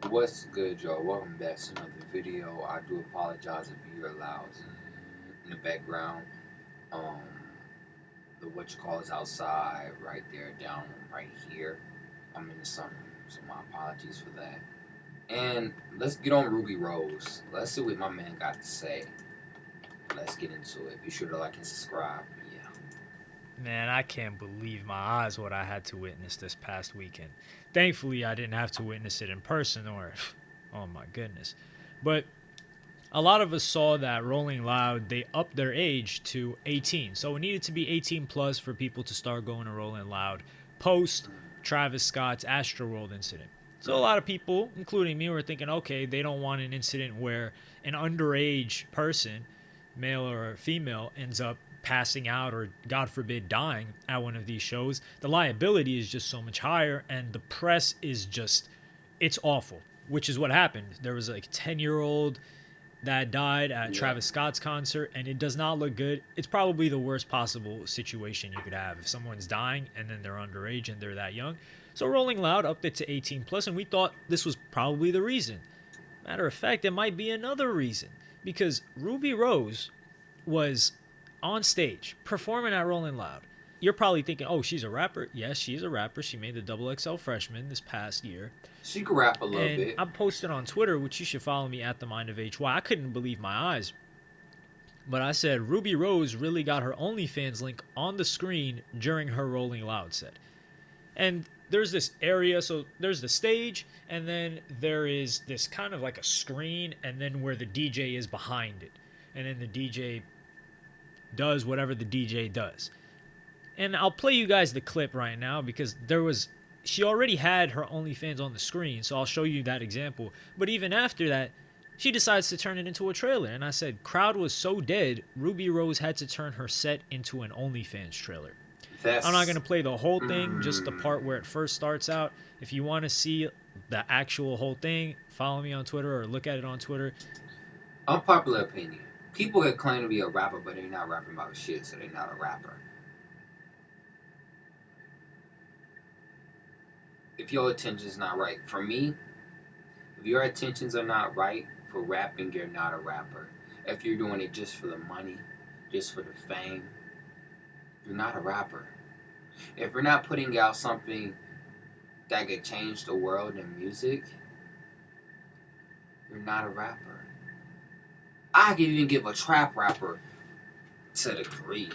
What's good, y'all? Welcome back to another video. I do apologize if you hear loud in the background. Um, the what you call is outside, right there, down right here. I'm in the summer, so my apologies for that. And let's get on Ruby Rose. Let's see what my man got to say. Let's get into it. Be sure to like and subscribe. Yeah. Man, I can't believe my eyes what I had to witness this past weekend. Thankfully, I didn't have to witness it in person or, oh my goodness. But a lot of us saw that Rolling Loud, they upped their age to 18. So it needed to be 18 plus for people to start going to Rolling Loud post Travis Scott's Astroworld incident. So a Right. lot of people, including me, were thinking, okay, they don't want an incident where an underage person, male or female, ends up passing out or, God forbid, dying at one of these shows. The liability is just so much higher, and the press is just, it's awful, which is what happened. There was like a 10-year-old that died at Yeah. Travis Scott's concert, and it does not look good. It's probably the worst possible situation you could have if someone's dying and then they're underage and they're that young. So Rolling Loud upped it to 18 plus, and we thought this was probably the reason. Matter of fact, it might be another reason because Ruby Rose was on stage performing at Rolling Loud. You're probably thinking, oh, she's a rapper. Yes, she's a rapper. She made the Double XL Freshman this past year. She can rap a little And bit. I posted on Twitter, which you should follow me at the Mind of HY. I couldn't believe my eyes. But I said Ruby Rose really got her OnlyFans link on the screen during her Rolling Loud set. And there's this area, so there's the stage, and then there is this kind of like a screen, and then where the DJ is behind it. And then the DJ does whatever the DJ does. And I'll play you guys the clip right now because she already had her OnlyFans on the screen, so I'll show you that example. But even after that, she decides to turn it into a trailer. And I said, crowd was so dead, Ruby Rose had to turn her set into an OnlyFans trailer. I'm not That's going to play the whole thing, just the mm, part where it first starts out. If you want to see the actual whole thing, follow me on Twitter or look at it on Twitter. unpopular opinion. People that claim to be a rapper, but they're not rapping about shit, so they're not a rapper. If your attention's not right, for me, if your attentions are not right for rapping, you're not a rapper. If you're doing it just for the money, just for the fame, you're not a rapper. If you're not putting out something that could change the world in music, you're not a rapper. I could even give a trap rapper to the degree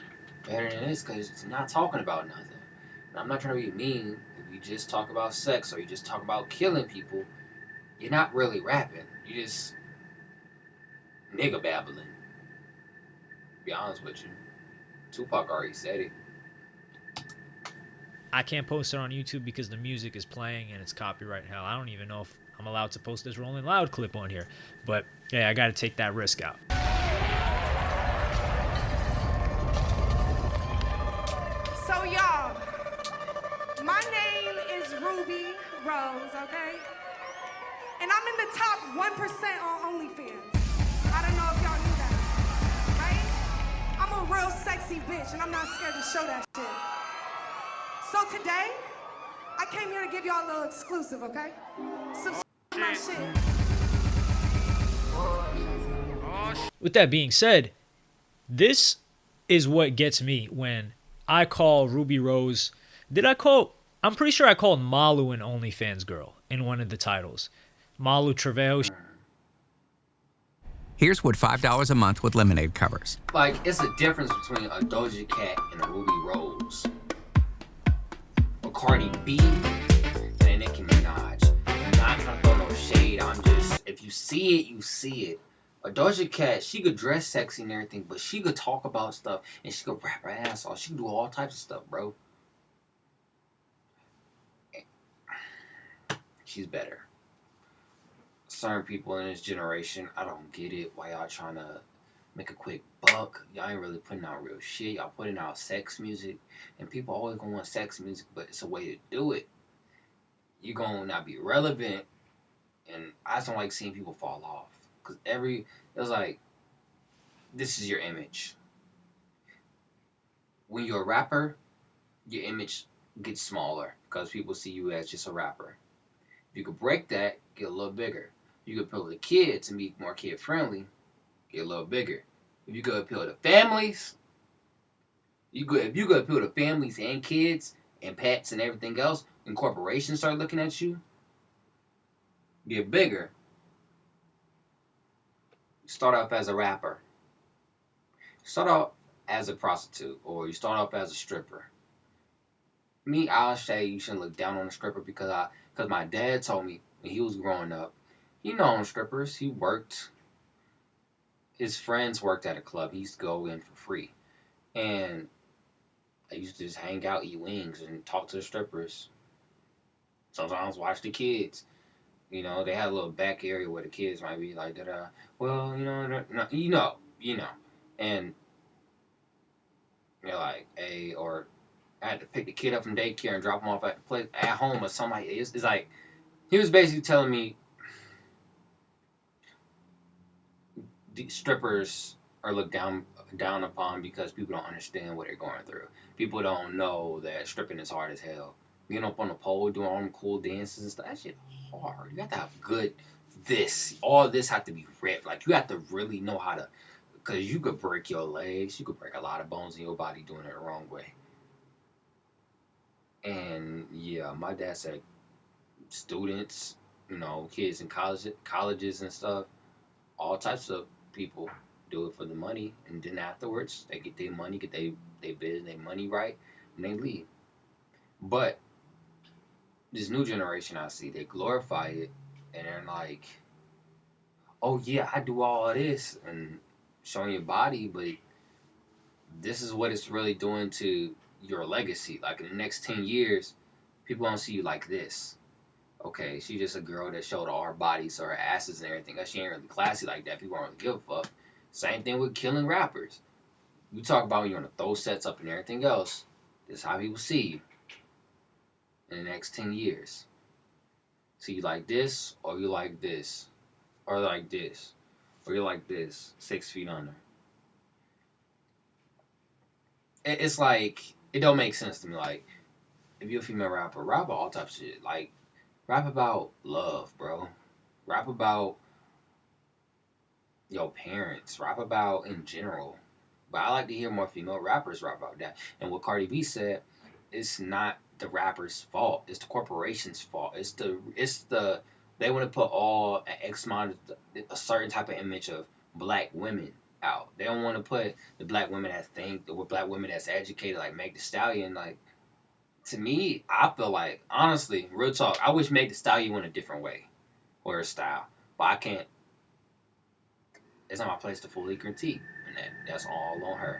better than this because it's not talking about nothing. And I'm not trying to be mean. If you just talk about sex or you just talk about killing people, you're not really rapping. You just nigga babbling. To be honest with you. Tupac already said it. I can't post it on YouTube because the music is playing and it's copyright hell. I don't even know if I'm allowed to post this Rolling Loud clip on here. But yeah, I got to take that risk out. So y'all, my name is Ruby Rose, okay? And I'm in the top 1% on OnlyFans. I don't know if y'all knew that, right? I'm a real sexy bitch and I'm not scared to show that shit. So today, I came here to give y'all a little exclusive, okay? Subscribe to my shit. With that being said, this is what gets me when I call Ruby Rose. I'm pretty sure I called Malu an OnlyFans girl in one of the titles. Malu Trevejo. Here's what $5 a month with Lemonade covers. Like, it's a difference between a Doja Cat and a Ruby Rose. A Cardi B and a Nicki Minaj. I'm not trying to throw no shade. I'm just, if you see it, you see it. A Doja Cat, she could dress sexy and everything, but she could talk about stuff and she could rap her ass off. She could do all types of stuff, bro. She's better. Certain people in this generation, I don't get it. Why y'all trying to make a quick buck? Y'all ain't really putting out real shit. Y'all putting out sex music, and people always gonna want sex music, but it's a way to do it. You gonna not be relevant, and I just don't like seeing people fall off. Cause it's like, this is your image. When you're a rapper, your image gets smaller because people see you as just a rapper. If you could break that, get a little bigger. You could appeal to the kids and be more kid friendly, get a little bigger. If you could appeal to families, if you could appeal to families and kids and pets and everything else, and corporations start looking at you, get bigger. Start off as a rapper. Start off as a prostitute, or you start off as a stripper. Me, I'll say you shouldn't look down on a stripper because my dad told me when he was growing up, he known strippers. He worked. His friends worked at a club. He used to go in for free, and I used to just hang out, eat wings, and talk to the strippers. Sometimes watch the kids. You know, they had a little back area where the kids might be like, well, and you're like, hey, or I had to pick the kid up from daycare and drop him off at home or something. It's like, he was basically telling me the strippers are looked down upon because people don't understand what they're going through. People don't know that stripping is hard as hell. Getting up on the pole, doing all them cool dances and stuff, that shit hard. You have to have good all this have to be ripped. Like, you have to really know how to, because you could break your legs, you could break a lot of bones in your body doing it the wrong way. And yeah, my dad said students, kids in colleges and stuff, all types of people do it for the money, and then afterwards they get their money, get their business, their money right, and they leave. But this new generation I see, they glorify it, and they're like, oh yeah, I do all of this, and showing your body, but this is what it's really doing to your legacy. Like, in the next 10 years, people don't see you like this. Okay, she's just a girl that showed all her bodies, or her asses and everything. She ain't really classy like that. People don't really give a fuck. Same thing with killing rappers. You talk about when you're gonna throw sets up and everything else. This is how people see you in the next 10 years. See you like this, or you like this, or like this, or you like this, 6 feet under. It's like, it don't make sense to me. Like, if you're a female rapper, rap about all types of shit. Like, rap about love, bro. Rap about your parents. Rap about in general. But I like to hear more female rappers rap about that. And what Cardi B said, it's not the rapper's fault. It's the corporation's fault. It's the they want to put all an X amount of a certain type of image of black women out. They don't want to put the black women that think, or black women that's educated, like Meg Thee Stallion. Like, to me, I feel like, honestly, real talk, I wish Meg Thee Stallion went a different way or her style, but I can't. It's not my place to fully critique, and that's all on her.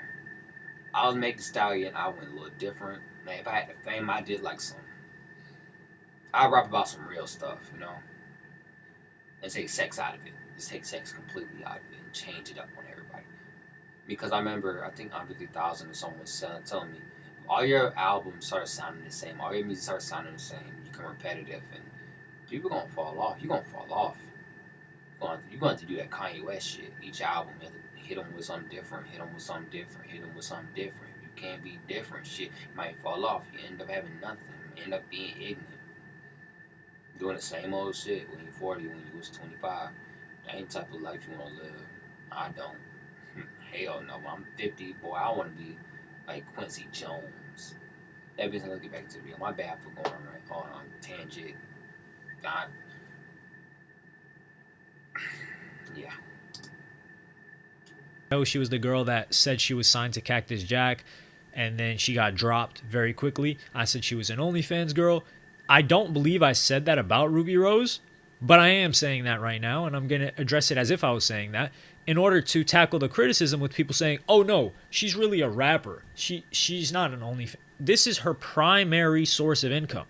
I was Meg Thee Stallion, I went a little different. Man, if I had the fame, I did like I rap about some real stuff, and take sex out of it. Just take sex completely out of it and change it up on everybody. Because I remember, I think Andre 3000 or someone was telling me, all your albums start sounding the same, all your music starts sounding the same, you become repetitive, and people gonna fall off. You're gonna fall off. You're going to do that Kanye West shit. Each album, you have to hit them with something different, hit them with something different, hit them with something different. You can't be different. Shit, you might fall off. You end up having nothing. You end up being ignorant. Doing the same old shit when you're 40, when you was 25. That ain't the type of life you want to live. I don't. Hell no. When I'm 50, boy, I want to be like Quincy Jones. That business, let's get back to the video. My bad for going on tangent. God. Yeah. No, she was the girl that said she was signed to Cactus Jack, and then she got dropped very quickly. I said she was an OnlyFans girl. I don't believe I said that about Ruby Rose, but I am saying that right now, and I'm going to address it as if I was saying that, in order to tackle the criticism with people saying, oh no, she's really a rapper. She's not an OnlyFans. This is her primary source of income.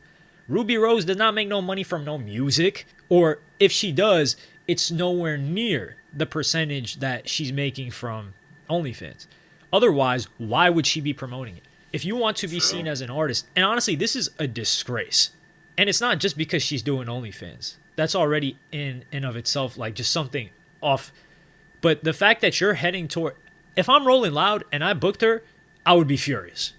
Ruby Rose does not make no money from no music, or if she does, it's nowhere near the percentage that she's making from OnlyFans. Otherwise, why would she be promoting it? If you want to be seen as an artist, and honestly, this is a disgrace. And it's not just because she's doing OnlyFans. That's already in and of itself like just something off. But the fact that you're heading toward... If I'm Rolling Loud and I booked her, I would be furious.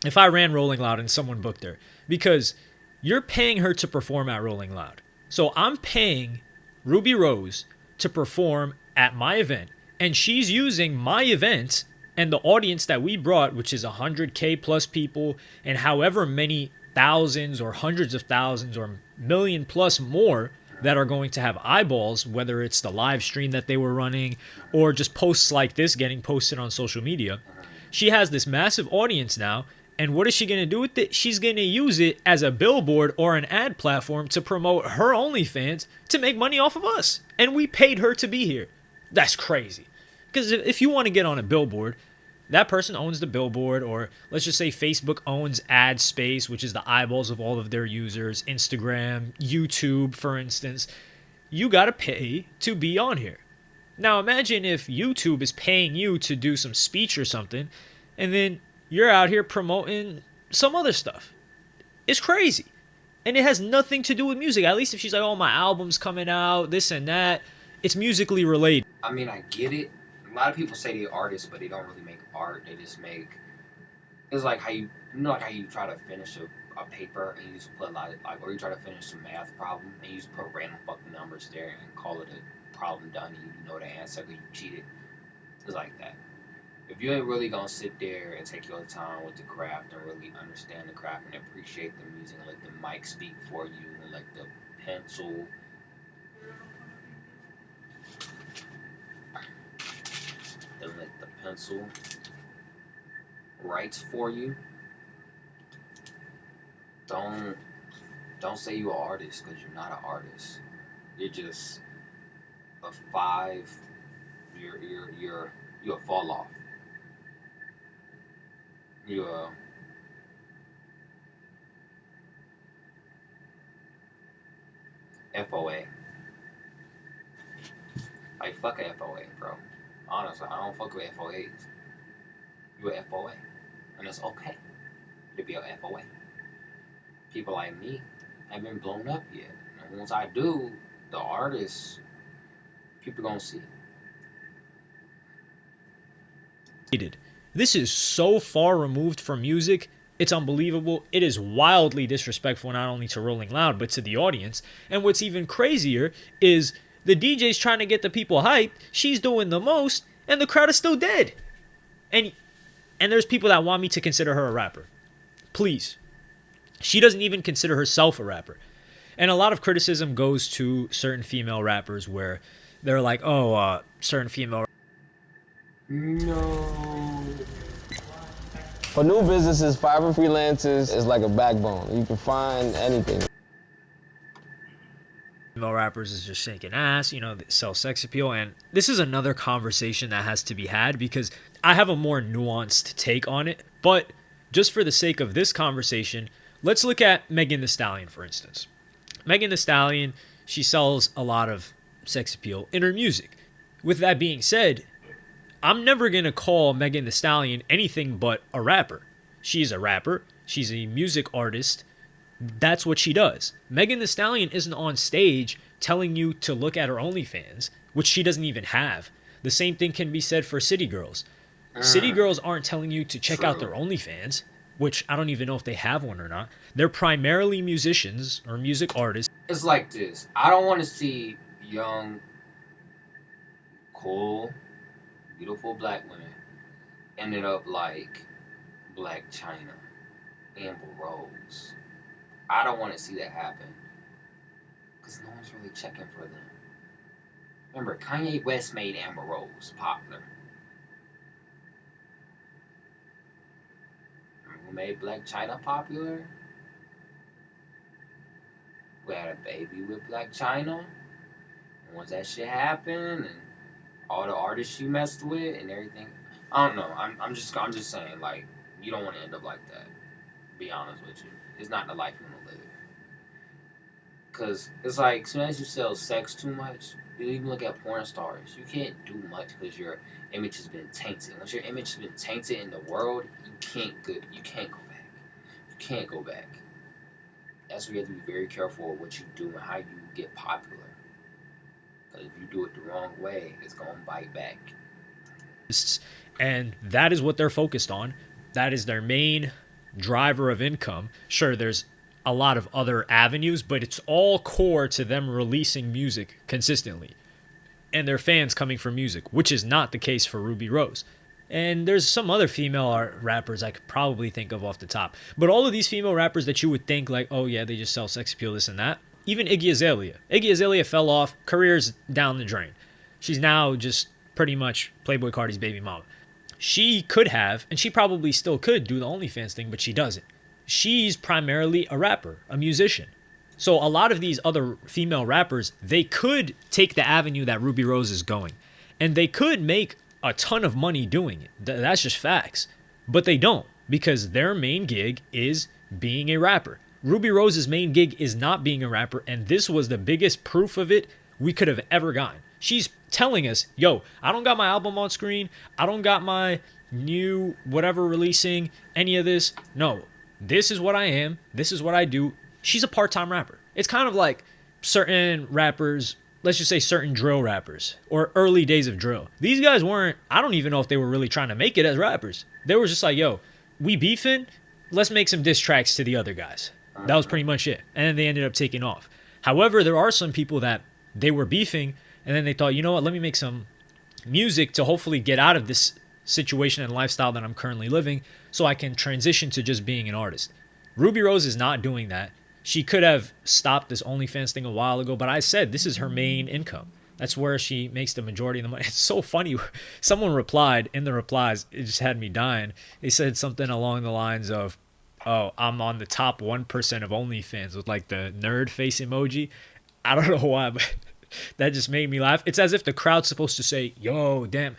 If I ran Rolling Loud and someone booked her. Because you're paying her to perform at Rolling Loud. So I'm paying Ruby Rose to perform at my event, and she's using my event and the audience that we brought, which is 100K plus people, and however many thousands or hundreds of thousands or million plus more that are going to have eyeballs, whether it's the live stream that they were running or just posts like this getting posted on social media. She has this massive audience now, and what is she going to do with it? She's going to use it as a billboard or an ad platform to promote her OnlyFans to make money off of us. And we paid her to be here. That's crazy. Because if you want to get on a billboard, that person owns the billboard, or let's just say Facebook owns ad space, which is the eyeballs of all of their users, Instagram, YouTube, for instance. You got to pay to be on here. Now imagine if YouTube is paying you to do some speech or something, and then you're out here promoting some other stuff. It's crazy. And it has nothing to do with music. At least if she's like, oh, my album's coming out, this and that. It's musically related. I mean, I get it. A lot of people say they're artists, but they don't really make art. They just make... It's like how you know, like how you try to finish a paper and you just put like, or you try to finish a math problem and you just put random fucking numbers there and call it a problem done and you know the answer because you cheated. It's like that. If you ain't really gonna sit there and take your time with the craft and really understand the craft and appreciate the music and let the mic speak for you and let the pencil writes for you, don't say you're an artist because you're not an artist. You're just a five. You're a fall off. You're FOA. Like, fuck a FOA, bro. Honestly, I don't fuck with FOAs. You're a FOA. And it's okay to be a FOA. People like me haven't blown up yet. And once I do, the artists, people gonna see. This is so far removed from music, it's unbelievable. It is wildly disrespectful not only to Rolling Loud, but to the audience. And what's even crazier is the DJ's trying to get the people hyped, she's doing the most, and the crowd is still dead. And there's people that want me to consider her a rapper. Please. She doesn't even consider herself a rapper. And a lot of criticism goes to certain female rappers where they're like, oh, certain female... No. For new businesses, Fiverr freelancers is like a backbone. You can find anything. Female rappers is just shaking ass, you know, sell sex appeal. And this is another conversation that has to be had because I have a more nuanced take on it. But just for the sake of this conversation, let's look at Megan Thee Stallion, for instance. Megan Thee Stallion, she sells a lot of sex appeal in her music. With that being said, I'm never going to call Megan Thee Stallion anything but a rapper. She's a rapper. She's a music artist. That's what she does. Megan Thee Stallion isn't on stage telling you to look at her OnlyFans, which she doesn't even have. The same thing can be said for City Girls. City Girls aren't telling you to check out their OnlyFans, which I don't even know if they have one or not. They're primarily musicians or music artists. It's like this. I don't want to see young, cool, beautiful black women ended up like Black China, Amber Rose. I don't want to see that happen because no one's really checking for them. Remember, Kanye West made Amber Rose popular. Remember who made Black China popular? We had a baby with Black China. And once that shit happened, and all the artists she messed with and everything, I don't know. I'm just saying, like, you don't want to end up like that. Be honest with you, it's not the life you want to live. Cause it's like, as soon as you sell sex too much, you even look at porn stars. You can't do much because your image has been tainted. Once your image has been tainted in the world, you can't go back. You can't go back. That's why you have to be very careful of what you do and how you get popular. Because if you do it the wrong way, it's gonna bite back. And that is what they're focused on. That is their main driver of income. Sure, there's a lot of other avenues, but it's all core to them releasing music consistently and their fans coming for music, which is not the case for Ruby Rose. And there's some other female rappers I could probably think of off the top. But all of these female rappers that you would think like, oh yeah, they just sell sex appeal, this and that. Even Iggy Azalea. Iggy Azalea fell off, career's down the drain. She's now just pretty much Playboi Carti's baby mama. She could have, and she probably still could do the OnlyFans thing, but she doesn't. She's primarily a rapper, a musician. So a lot of these other female rappers, they could take the avenue that Ruby Rose is going. And they could make a ton of money doing it. That's just facts. But they don't, because their main gig is being a rapper. Ruby Rose's main gig is not being a rapper, and this was the biggest proof of it we could have ever gotten. She's telling us, yo, I don't got my album on screen. I don't got my new whatever releasing, any of this. No, this is what I am. This is what I do. She's a part-time rapper. It's kind of like certain rappers, let's just say certain drill rappers or early days of drill. These guys weren't, I don't even know if they were really trying to make it as rappers. They were just like, yo, we beefing, let's make some diss tracks to the other guys. That was pretty much it. And then they ended up taking off. However, there are some people that they were beefing and then they thought, you know what, let me make some music to hopefully get out of this situation and lifestyle that I'm currently living so I can transition to just being an artist. Ruby Rose is not doing that. She could have stopped this OnlyFans thing a while ago, but I said this is her main income. That's where she makes the majority of the money. It's so funny. Someone replied in the replies, it just had me dying. They said something along the lines of, oh, I'm on the top 1% of OnlyFans with like the nerd face emoji. I don't know why, but that just made me laugh. It's as if the crowd's supposed to say, yo, damn.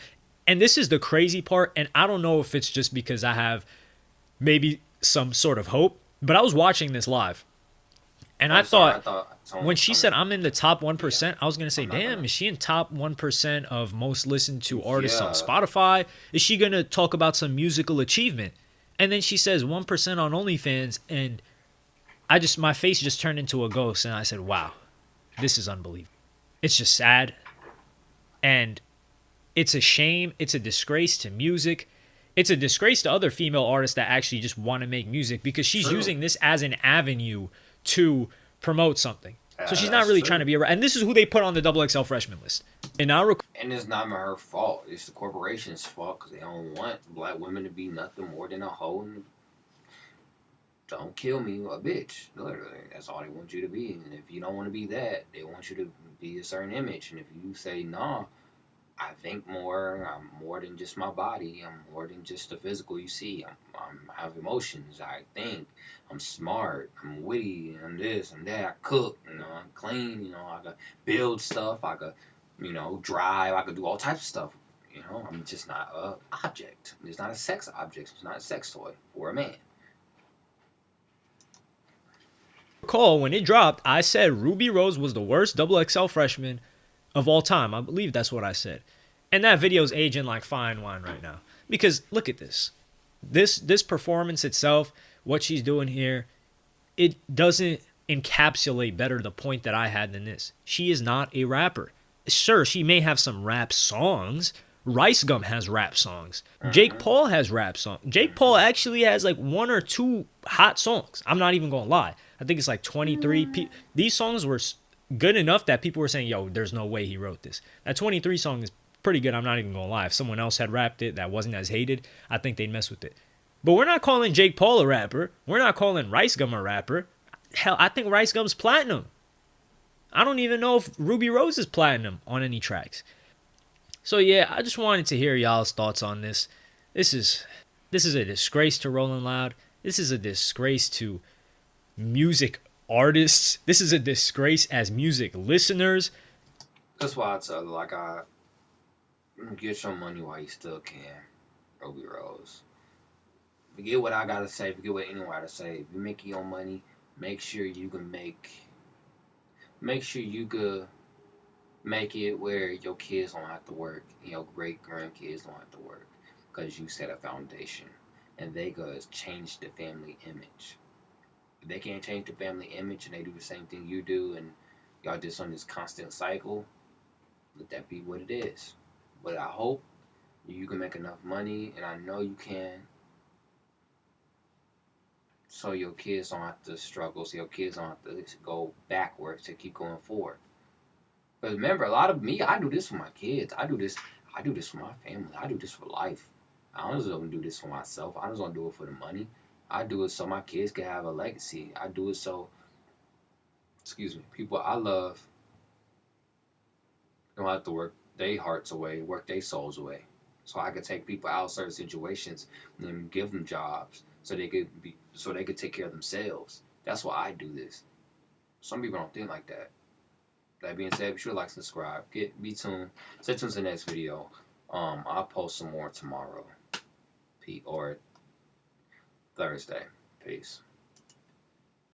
And this is the crazy part. And I don't know if it's just because I have maybe some sort of hope, but I was watching this live. And I thought when she said I'm in the top 1%, I was going to say, damn, is she in top 1% of most listened to artists on Spotify? Is she going to talk about some musical achievement? And then she says 1% on OnlyFans, and my face just turned into a ghost, and I said, wow, this is unbelievable. It's just sad, and it's a shame. It's a disgrace to music. It's a disgrace to other female artists that actually just want to make music because she's using this as an avenue to promote something. So she's not really trying to be a rapper. And this is who they put on the XXL freshman list. And it's not her fault. It's the corporation's fault because they don't want black women to be nothing more than a hoe and don't kill me, a bitch. Literally, that's all they want you to be. And if you don't want to be that, they want you to be a certain image. And if you say, nah, I think more, I'm more than just my body. I'm more than just the physical you see. I have emotions. I think. I'm smart. I'm witty. I'm this. I'm that. I cook. I'm clean. I could build stuff. I could, drive. I could do all types of stuff. I'm just not a object. I'm just not a sex object. It's not a sex toy for a man. Recall when it dropped, I said Ruby Rose was the worst XXL freshman of all time. I believe that's what I said. And that video's aging like fine wine right now. Because look at this. This performance itself, what she's doing here, it doesn't encapsulate better the point that I had than this. She is not a rapper. Sure, she may have some rap songs. Rice Gum has rap songs. Jake Paul has rap songs. Jake Paul actually has like 1 or 2 hot songs. I'm not even going to lie. I think it's like 23. These songs were good enough that people were saying, yo, there's no way he wrote this. That 23 song is pretty good. I'm not even going to lie. If someone else had rapped it that wasn't as hated, I think they'd mess with it. But we're not calling Jake Paul a rapper. We're not calling Rice Gum a rapper. Hell, I think Rice Gum's platinum. I don't even know if Ruby Rose is platinum on any tracks. So yeah, I just wanted to hear y'all's thoughts on this. This is a disgrace to Rolling Loud. This is a disgrace to music artists. This is a disgrace as music listeners. That's why I tell get your money while you still can, Ruby Rose. Forget what I gotta say. Forget what anyone gotta say. If you make your own money, make sure you can make it where your kids don't have to work and your great grandkids don't have to work because you set a foundation and they go change the family image. If they can't change the family image and they do the same thing you do and y'all just on this constant cycle, let that be what it is. But I hope you can make enough money, and I know you can, so your kids don't have to struggle, so your kids don't have to go backwards to keep going forward. But remember, a lot of me, I do this for my kids. I do this for my family. I do this for life. I just don't do this for myself. I just don't do it for the money. I do it so my kids can have a legacy. I do it so, excuse me, people I love don't have to work their hearts away, work their souls away. So I could take people out of certain situations and give them jobs so they could take care of themselves. That's why I do this. Some people don't think like that. That being said, be sure to like, subscribe, be tuned. Stay tuned to the next video. I'll post some more tomorrow, or Thursday. Peace.